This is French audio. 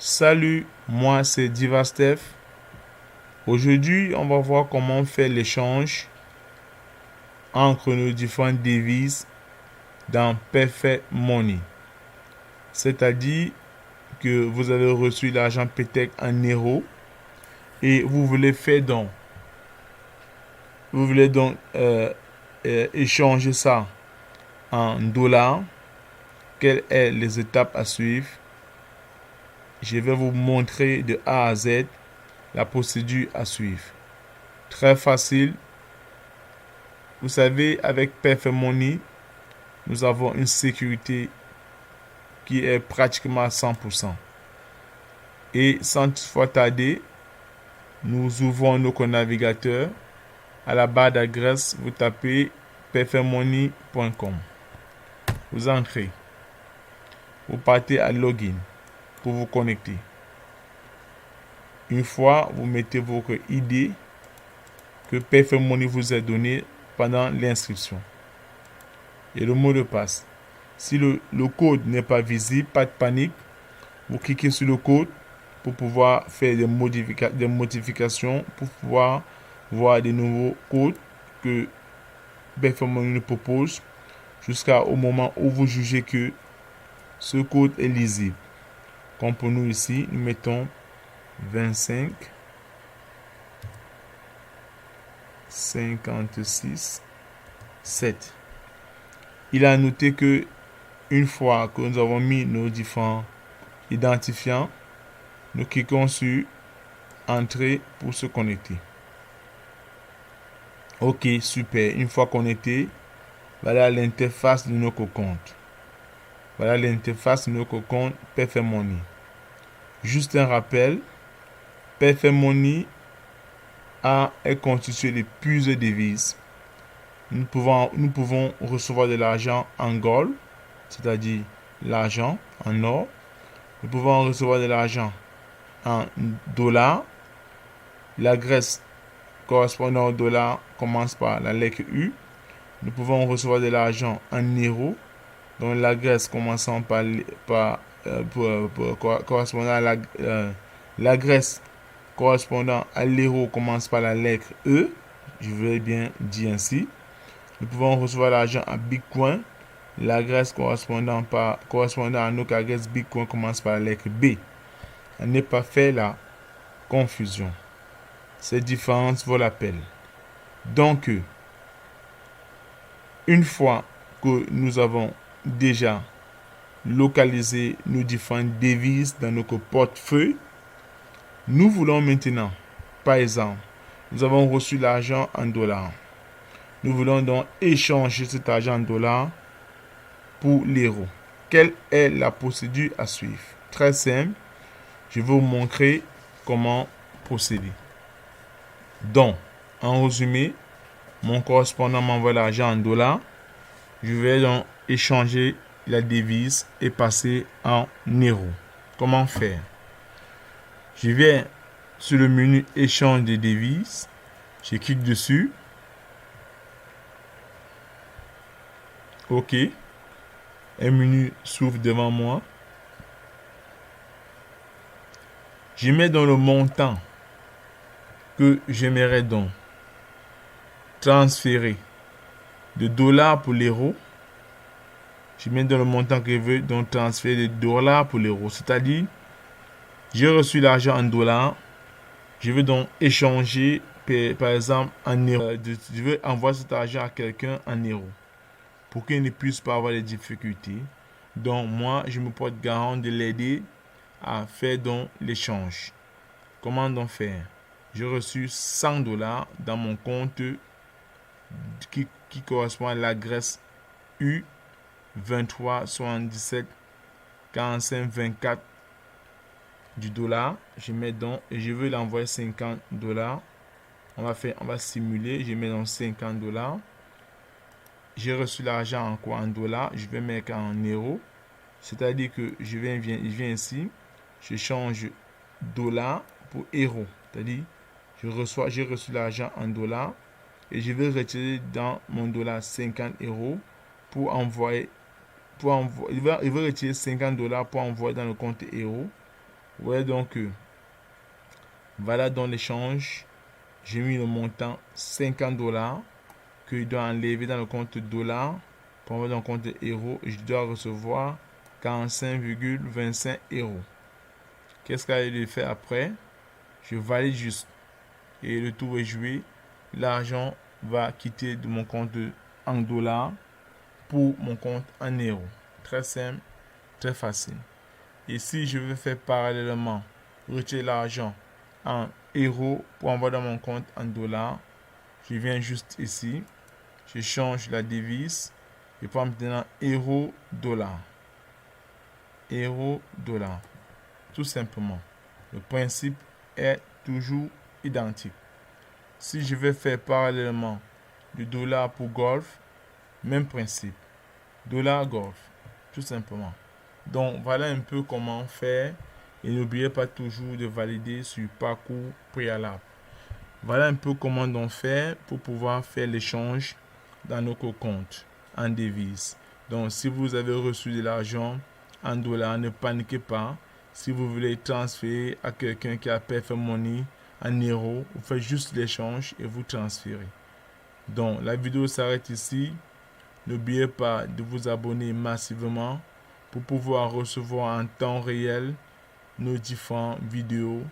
Salut, moi c'est Divastef. Aujourd'hui, on va voir comment faire l'échange entre nos différentes devises dans Perfect Money. C'est-à-dire que vous avez reçu l'argent peut-être en euros et vous voulez faire donc, vous voulez donc échanger ça en dollars. Quelles sont les étapes à suivre? Je vais vous montrer de A à Z la procédure à suivre. Très facile. Vous savez, avec Perfect Money, nous avons une sécurité qui est pratiquement à 100%. Et sans toutefois tarder, nous ouvrons nos navigateurs. À la barre d'adresse, vous tapez perfectmoney.com. Vous entrez. Vous partez à Login pour vous connecter. Une fois, vous mettez votre ID que Perfect Money vous a donné pendant l'inscription. Et le mot de passe. Si le code n'est pas visible, pas de panique. Vous cliquez sur le code pour pouvoir faire des modifications, pour pouvoir voir des nouveaux codes que Perfect Money nous propose jusqu'au moment où vous jugez que ce code est lisible. Comme pour nous ici, nous mettons 25 56 7. Il a noté que une fois que nous avons mis nos différents identifiants, nous cliquons sur Entrer pour se connecter. Ok, super. Une fois connecté, voilà l'interface de notre compte. Voilà l'interface de notre compte Perfect Money. Juste un rappel, Perfect Money est constitué de plusieurs devises. Nous pouvons recevoir de l'argent en gold, c'est-à-dire l'argent en or. Nous pouvons recevoir de l'argent en dollars. L'adresse correspondant au dollar commence par la lettre U. Nous pouvons recevoir de l'argent en euros, dont l'adresse commençant correspondant à l'adresse correspondant à l'euro commence par la lettre E. Je vais bien dire ainsi. Nous pouvons recevoir l'argent en Bitcoin. L'adresse correspondant à notre adresse Bitcoin commence par la lettre B. À ne pas faire la confusion. Ces différences vaut la peine. Donc, une fois que nous avons déjà localisé nos différentes devises dans notre portefeuille, nous voulons maintenant, par exemple, nous avons reçu l'argent en dollars. Nous voulons donc échanger cet argent en dollars pour l'euro. Quelle est la procédure à suivre? Très simple. Je vais vous montrer comment procéder. Donc, en résumé, mon correspondant m'envoie l'argent en dollars. Je vais donc échanger la devise et passer en euros. Comment faire? Je viens sur le menu échange de devises. Je clique dessus. OK. Un menu s'ouvre devant moi. Je mets dans le montant que j'aimerais donc transférer de dollars pour l'euro. Je mets dans le montant que je veux donc transférer de dollars pour l'euro. C'est-à-dire, j'ai reçu l'argent en dollars. Je veux donc échanger, par exemple, en euros. Je veux envoyer cet argent à quelqu'un en euros pour qu'il ne puisse pas avoir de difficultés. Donc, moi, je me porte garant de l'aider à faire donc l'échange. Comment donc faire? J'ai reçu 100 dollars dans mon compte qui correspond à l'adresse U 23 77 45 24 du dollar. Je mets donc et je veux l'envoyer 50 dollars. On va simuler. Je mets donc 50 dollars. J'ai reçu l'argent en quoi? En dollars. Je vais mettre en euros. C'est-à-dire que je viens ici. Je change dollars pour euros. C'est-à-dire, j'ai reçu l'argent en dollars et je vais retirer dans mon dollar 50 euros pour envoyer. Il va retirer 50 dollars pour envoyer dans le compte euros. Vous voyez donc que voilà dans l'échange, j'ai mis le montant 50 dollars que je dois enlever dans le compte dollars pour envoyer dans le compte euros. Je dois recevoir 45,25 euros. Qu'est-ce qu'elle fait après? Je valide juste et le tour est joué. L'argent va quitter de mon compte en dollars pour mon compte en euros. Très simple, très facile. Et si je veux faire parallèlement retirer l'argent en euros pour envoyer dans mon compte en dollars, je viens juste ici, je change la devise, je prends maintenant euro dollar. Euro dollar. Tout simplement. Le principe est toujours identique. Si je veux faire parallèlement du dollar pour golf, même principe. Dollar golf. Tout simplement. Donc voilà un peu comment faire. Et n'oubliez pas toujours de valider sur parcours préalable. Voilà un peu comment on fait pour pouvoir faire l'échange dans notre compte en devise. Donc si vous avez reçu de l'argent en dollars, ne paniquez pas. Si vous voulez transférer à quelqu'un qui a Perfect Money en euros, vous faites juste l'échange et vous transférez. Donc la vidéo s'arrête ici. N'oubliez pas de vous abonner massivement pour pouvoir recevoir en temps réel nos différentes vidéos